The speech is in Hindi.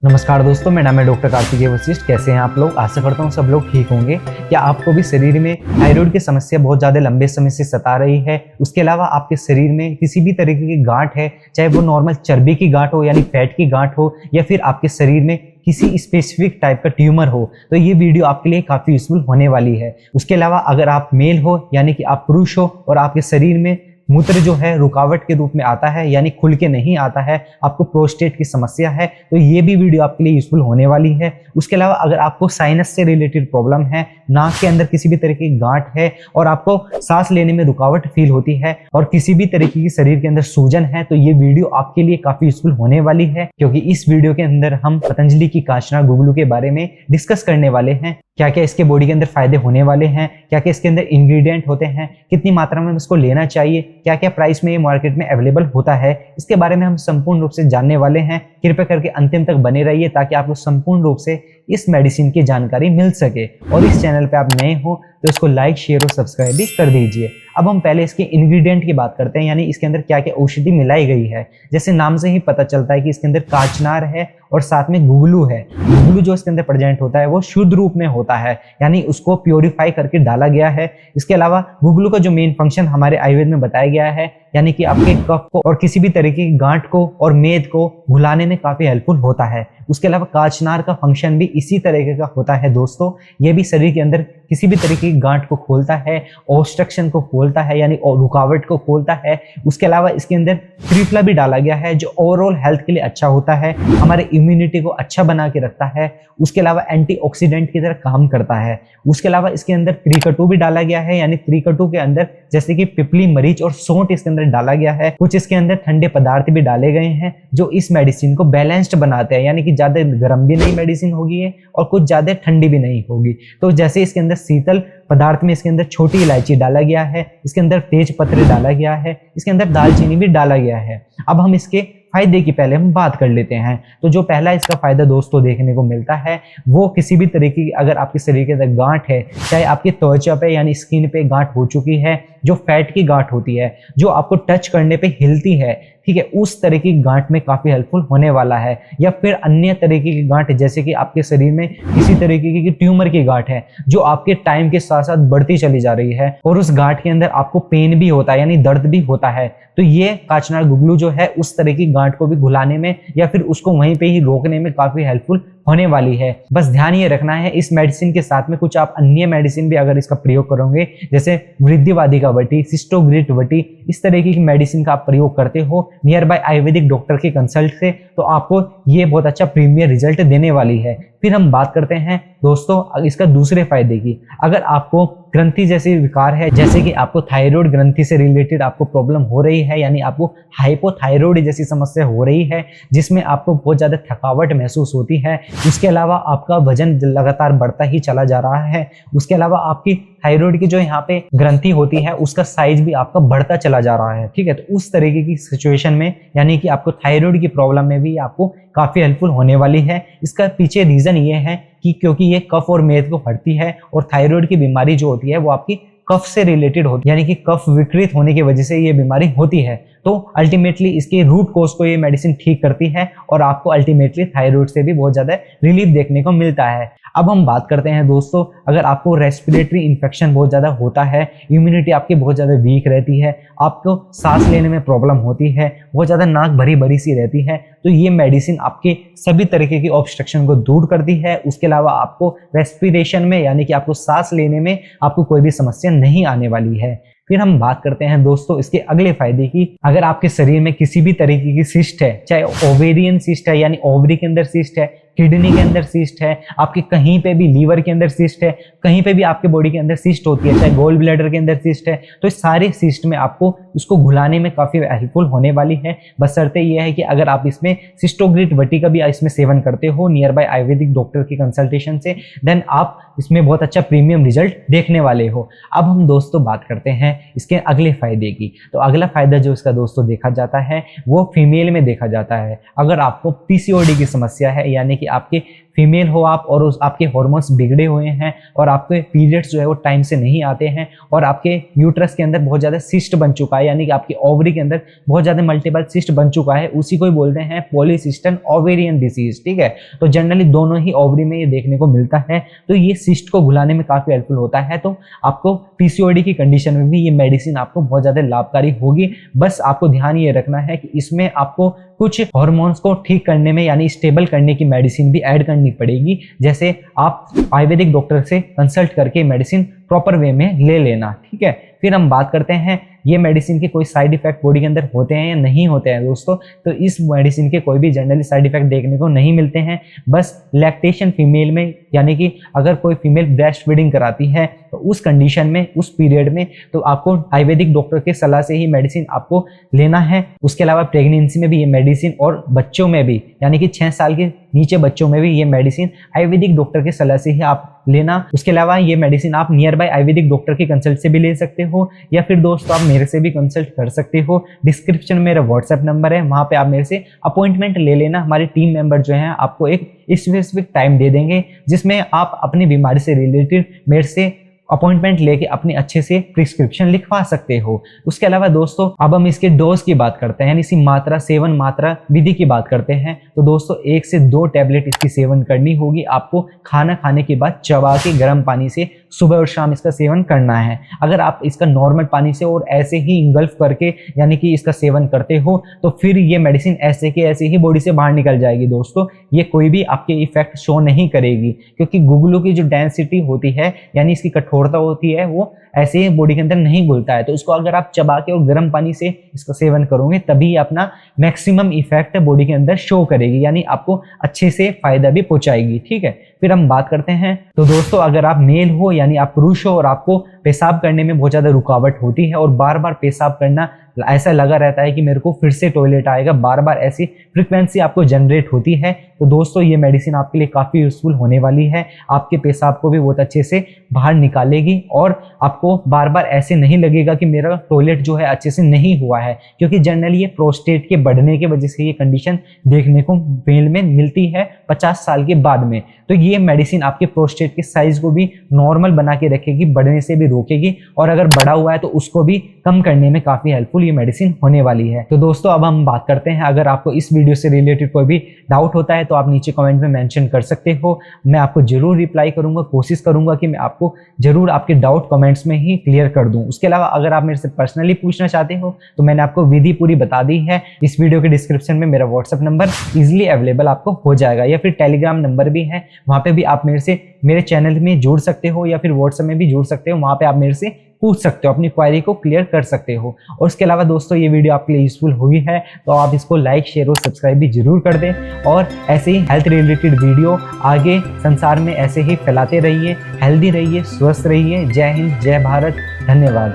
नमस्कार दोस्तों, मेरा नाम है डॉक्टर कार्तिकेय वशिष्ठ। कैसे हैं आप लोग? आशा करता हूँ सब लोग ठीक होंगे। क्या आपको भी शरीर में थायराइड की समस्या बहुत ज़्यादा लंबे समय से सता रही है? उसके अलावा आपके शरीर में किसी भी तरीके की गांठ है, चाहे वो नॉर्मल चर्बी की गांठ हो यानी फैट की गांठ हो, या फिर आपके शरीर में किसी स्पेसिफिक टाइप का ट्यूमर हो, तो ये वीडियो आपके लिए काफ़ी यूजफुल होने वाली है। उसके अलावा अगर आप मेल हो यानी कि आप पुरुष हो और आपके शरीर में मूत्र जो है रुकावट के रूप में आता है यानी खुल के नहीं आता है, आपको प्रोस्टेट की समस्या है, तो ये भी वीडियो आपके लिए यूजफुल होने वाली है। उसके अलावा अगर आपको साइनस से रिलेटेड प्रॉब्लम है, नाक के अंदर किसी भी तरीके की गांठ है और आपको सांस लेने में रुकावट फील होती है और किसी भी तरीके की शरीर के अंदर सूजन है, तो ये वीडियो आपके लिए काफी यूजफुल होने वाली है, क्योंकि इस वीडियो के अंदर हम पतंजलि की कांचनार गुगलू के बारे में डिस्कस करने वाले हैं। क्या क्या इसके बॉडी के अंदर फायदे होने वाले हैं, क्या क्या इसके अंदर इंग्रेडिएंट होते हैं, कितनी मात्रा में इसको लेना चाहिए, क्या क्या प्राइस में ये मार्केट में अवेलेबल होता है, इसके बारे में हम संपूर्ण रूप से जानने वाले हैं। कृपया करके अंतिम तक बने रहिए ताकि आपको संपूर्ण रूप से इस मेडिसिन की जानकारी मिल सके। और इस चैनल पे आप नए हो तो इसको लाइक, शेयर और सब्सक्राइब भी कर दीजिए। अब हम पहले इसके इंग्रेडिएंट की बात करते हैं, यानी इसके अंदर क्या क्या औषधि मिलाई गई है। जैसे नाम से ही पता चलता है कि इसके अंदर कांचनार है और साथ में गुगलू है। गुगलू जो इसके अंदर प्रेजेंट होता है वो शुद्ध रूप में होता है, यानी उसको प्योरीफाई करके डाला गया है। इसके अलावा गुगलू का जो मेन फंक्शन हमारे आयुर्वेद में बताया गया है, यानी कि आपके कफ को और किसी भी तरीके की गांठ को और मेद को घुलाने में काफी हेल्पफुल होता है। उसके अलावा कांचनार का फंक्शन भी इसी तरीके का होता है दोस्तों। ये भी शरीर के अंदर किसी भी तरीके की गांठ को खोलता है, ऑब्स्ट्रक्शन को खोलता है यानी रुकावट को खोलता है। उसके अलावा इसके अंदर त्रिफला भी डाला गया है जो ओवरऑल हेल्थ के लिए अच्छा होता है, हमारे इम्यूनिटी को अच्छा बना के रखता है। उसके अलावा एंटीऑक्सीडेंट की तरह काम करता है। उसके अलावा इसके अंदर त्रिकटु भी डाला गया है, यानी त्रिकटु के अंदर जैसे कि पिपली, मरीच और सौंठ इसके अंदर डाला गया है। कुछ इसके अंदर ठंडे पदार्थ भी डाले गए हैं जो इस मेडिसिन को बैलेंस्ड बनाते हैं, यानी कि ज्यादा गर्म भी नहीं मेडिसिन होगी है और कुछ ज्यादा ठंडी भी नहीं होगी। तो जैसे इसके अंदर शीतल पदार्थ में इसके अंदर छोटी इलायची डाला गया है, इसके अंदर तेज पत्र डाला गया है, इसके अंदर दालचीनी भी डाला गया है। अब हम इसके फायदे की पहले हम बात कर लेते हैं। तो जो पहला इसका फायदा दोस्तों देखने को मिलता है वो किसी भी तरीके की अगर आपके शरीर के अंदर गांठ है, चाहे आपकी त्वचा पे यानी स्किन पे गांठ हो चुकी है, जो फैट की गांठ होती है, जो आपको टच करने पे हिलती है, ठीक है, उस तरह की गांठ में काफी हेल्पफुल होने वाला है। या फिर अन्य तरीके की गांठ जैसे कि आपके शरीर में किसी तरीके की ट्यूमर की गांठ है जो आपके टाइम के साथ साथ बढ़ती चली जा रही है और उस गांठ के अंदर आपको पेन भी होता है यानी दर्द भी होता है, तो ये कांचनार गुगलू जो है उस तरह की गांठ को भी घुलाने में या फिर उसको वहीं पे ही रोकने में काफी हेल्पफुल होने वाली है। बस ध्यान ये रखना है इस मेडिसिन के साथ में कुछ आप अन्य मेडिसिन भी अगर इसका प्रयोग करोगे, जैसे वृद्धिवादी का वटी, सिस्टोग्रिट वटी, इस तरह की मेडिसिन का आप प्रयोग करते हो नियर बाय आयुर्वेदिक डॉक्टर के कंसल्ट से, तो आपको ये बहुत अच्छा प्रीमियर रिजल्ट देने वाली है। फिर हम बात करते हैं दोस्तों इसका दूसरे फायदे की। अगर आपको ग्रंथि जैसे विकार है, जैसे कि आपको थायराइड ग्रंथि से रिलेटेड आपको प्रॉब्लम हो रही है, यानी आपको हाइपोथायराइड जैसी समस्या हो रही है जिसमें आपको बहुत ज्यादा थकावट महसूस होती है, उसके अलावा आपका वजन लगातार बढ़ता ही चला जा रहा है, उसके अलावा आपकी थायराइड की जो यहाँ पे ग्रंथि होती है उसका साइज भी आपका बढ़ता चला जा रहा है, ठीक है, तो उस तरीके की सिचुएशन में यानी कि आपको थायराइड की प्रॉब्लम में भी आपको काफी हेल्पफुल होने वाली है। इसका पीछे रीजन ये है कि क्योंकि ये कफ और मेद को हटती है और थायराइड की बीमारी जो होती है वो आपकी कफ से रिलेटेड होती है, यानी कि कफ विकृत होने की वजह से ये बीमारी होती है। तो अल्टीमेटली इसके रूट कोज को ये मेडिसिन ठीक करती है और आपको अल्टीमेटली थायराइड से भी बहुत ज्यादा रिलीफ देखने को मिलता है। अब हम बात करते हैं दोस्तों, अगर आपको रेस्पिरेटरी इन्फेक्शन बहुत ज्यादा होता है, इम्यूनिटी आपकी बहुत ज्यादा वीक रहती है, आपको सांस लेने में प्रॉब्लम होती है, बहुत ज्यादा नाक भरी भरी सी रहती है, तो ये मेडिसिन आपके सभी तरीके की ऑब्स्ट्रक्शन को दूर करती है। उसके अलावा आपको रेस्पिरेशन में यानी कि आपको सांस लेने में आपको कोई भी समस्या नहीं आने वाली है। फिर हम बात करते हैं दोस्तों इसके अगले फायदे की। अगर आपके शरीर में किसी भी तरीके की सिस्ट है, चाहे ओवेरियन सिस्ट है यानी ओवरी के अंदर सिस्ट है, किडनी के अंदर सिस्ट है, आपके कहीं पे भी लीवर के अंदर सिस्ट है, कहीं पे भी आपके बॉडी के अंदर सिस्ट होती है, चाहे गोल ब्लैडर के अंदर सिस्ट है, तो इस सारे सिस्ट में आपको इसको घुलाने में काफी हेल्पफुल होने वाली है। बशर्ते यह है कि अगर आप इसमें सिस्टोग्रिट वटी का भी इसमें सेवन करते हो नियर बाय आयुर्वेदिक डॉक्टर की कंसल्टेशन से, देन आप इसमें बहुत अच्छा प्रीमियम रिजल्ट देखने वाले हो। अब हम दोस्तों बात करते हैं इसके अगले फायदे की। तो अगला फायदा जो इसका दोस्तों देखा जाता है वो फीमेल में देखा जाता है। अगर आपको पीसीओडी की समस्या है यानी कि आपके फीमेल हो आप और आपके हॉर्मोन्स बिगड़े हुए हैं और आपके पीरियड्स जो है वो टाइम से नहीं आते हैं और आपके यूट्रस के अंदर बहुत ज़्यादा सिस्ट बन चुका है, यानी कि आपके ओवरी के अंदर बहुत ज़्यादा मल्टीपल सिस्ट बन चुका है, उसी को ही बोलते हैं पॉलीसिस्टन ओवेरियन डिसीज। ठीक है, तो जनरली दोनों ही ओवरी में ये देखने को मिलता है, तो ये सिस्ट को भुलाने में काफ़ी हेल्पफुल होता है। तो आपको पीसीओडी की कंडीशन में भी ये मेडिसिन आपको बहुत ज़्यादा लाभकारी होगी। बस आपको ध्यान ये रखना है कि इसमें आपको कुछ हार्मोन्स को ठीक करने में यानी स्टेबल करने की मेडिसिन भी ऐड करनी पड़ेगी। जैसे आप आयुर्वेदिक डॉक्टर से कंसल्ट करके मेडिसिन प्रॉपर वे में ले लेना। ठीक है, फिर हम बात करते हैं ये मेडिसिन के कोई साइड इफेक्ट बॉडी के अंदर होते हैं या नहीं होते हैं दोस्तों। तो इस मेडिसिन के कोई भी जनरली साइड इफेक्ट देखने को नहीं मिलते हैं। बस लैक्टेशन फीमेल में, यानी कि अगर कोई फीमेल ब्रेस्ट फीडिंग कराती है तो उस कंडीशन में, उस पीरियड में, तो आपको आयुर्वेदिक डॉक्टर के सलाह से ही मेडिसिन आपको लेना है। उसके अलावा प्रेगनेंसी में भी ये मेडिसिन और बच्चों में भी, यानी कि 6 साल के नीचे बच्चों में भी ये मेडिसिन आयुर्वेदिक डॉक्टर के सलाह से ही आप लेना। उसके अलावा ये मेडिसिन आप नियर बाय आयुर्वेदिक डॉक्टर की कंसल्ट से भी ले सकते हो, या फिर दोस्तों आप मेरे से भी कंसल्ट कर सकते हो। डिस्क्रिप्शन में मेरा व्हाट्सएप नंबर है, वहां पे आप मेरे से अपॉइंटमेंट ले लेना। हमारे टीम मेंबर जो हैं आपको एक स्पेसिफिक टाइम दे देंगे जिसमें आप अपनी बीमारी से रिलेटेड मेरे से अपॉइंटमेंट लेके अपने अच्छे से प्रिस्क्रिप्शन लिखवा सकते हो। उसके अलावा दोस्तों अब हम इसके डोज की बात करते हैं, यानी इसी मात्रा, सेवन मात्रा विधि की बात करते हैं। तो दोस्तों 1 से 2 टैबलेट इसकी सेवन करनी होगी। आपको खाना खाने के बाद चबा के गर्म पानी से सुबह और शाम इसका सेवन करना है। अगर आप इसका नॉर्मल पानी से और ऐसे ही इंगल्फ करके यानी कि इसका सेवन करते हो तो फिर ये मेडिसिन ऐसे के ऐसे ही बॉडी से बाहर निकल जाएगी दोस्तों। ये कोई भी आपके इफेक्ट शो नहीं करेगी, क्योंकि गुगलू की जो डेंसिटी होती है यानी इसकी कठोरता होती है वो ऐसे ही बॉडी के अंदर नहीं घुलता है। तो इसको अगर आप चबा के और गर्म पानी से इसका सेवन करोगे तभी अपना मैक्सिमम इफेक्ट बॉडी के अंदर शो करेगी, यानी आपको अच्छे से फायदा भी पहुंचाएगी। ठीक है, फिर हम बात करते हैं तो दोस्तों अगर आप मेल हो यानी आप पुरुष हो और आपको पेशाब करने में बहुत ज़्यादा रुकावट होती है और बार बार पेशाब करना ऐसा लगा रहता है कि मेरे को फिर से टॉयलेट आएगा, बार बार ऐसी फ्रीक्वेंसी आपको जनरेट होती है, तो दोस्तों ये मेडिसिन आपके लिए काफ़ी यूजफुल होने वाली है। आपके पेशाब को भी बहुत अच्छे से बाहर निकालेगी और आपको बार बार ऐसे नहीं लगेगा कि मेरा टॉयलेट जो है अच्छे से नहीं हुआ है, क्योंकि जनरली ये प्रोस्टेट के बढ़ने की वजह से ये कंडीशन देखने को मेल में मिलती है 50 साल के बाद में। तो ये मेडिसिन आपके प्रोस्टेट के साइज को भी नॉर्मल बना के रखेगी, बढ़ने से भी रोकेगी, और अगर बढ़ा हुआ है तो उसको भी कम करने में काफ़ी हेल्पफुल ये मेडिसिन होने वाली है। तो दोस्तों अब हम बात करते हैं, अगर आपको इस वीडियो से रिलेटेड कोई भी डाउट होता है तो आप नीचे कमेंट में मेंशन कर सकते हो। मैं आपको जरूर रिप्लाई करूंगा, कोशिश करूंगा कि मैं आपको जरूर आपके डाउट कमेंट्स में ही क्लियर कर दूं। उसके अलावा अगर आप मेरे से पर्सनली पूछना चाहते हो तो मैंने आपको विधि पूरी बता दी है। इस वीडियो के डिस्क्रिप्शन में मेरा व्हाट्सएप नंबर इजिली अवेलेबल आपको हो जाएगा, या फिर टेलीग्राम नंबर भी है, वहाँ पे भी आप मेरे चैनल में जुड़ सकते हो, या फिर व्हाट्सएप में भी जुड़ सकते हो। वहाँ पे आप मेरे से पूछ सकते हो, अपनी क्वेरी को क्लियर कर सकते हो। और उसके अलावा दोस्तों ये वीडियो आपके लिए यूजफुल हुई है तो आप इसको लाइक, शेयर और सब्सक्राइब भी जरूर कर दें, और ऐसे ही हेल्थ रिलेटेड वीडियो आगे संसार में ऐसे ही फैलाते रहिए। हेल्दी रहिए, स्वस्थ रहिए। जय हिंद, जय भारत, धन्यवाद।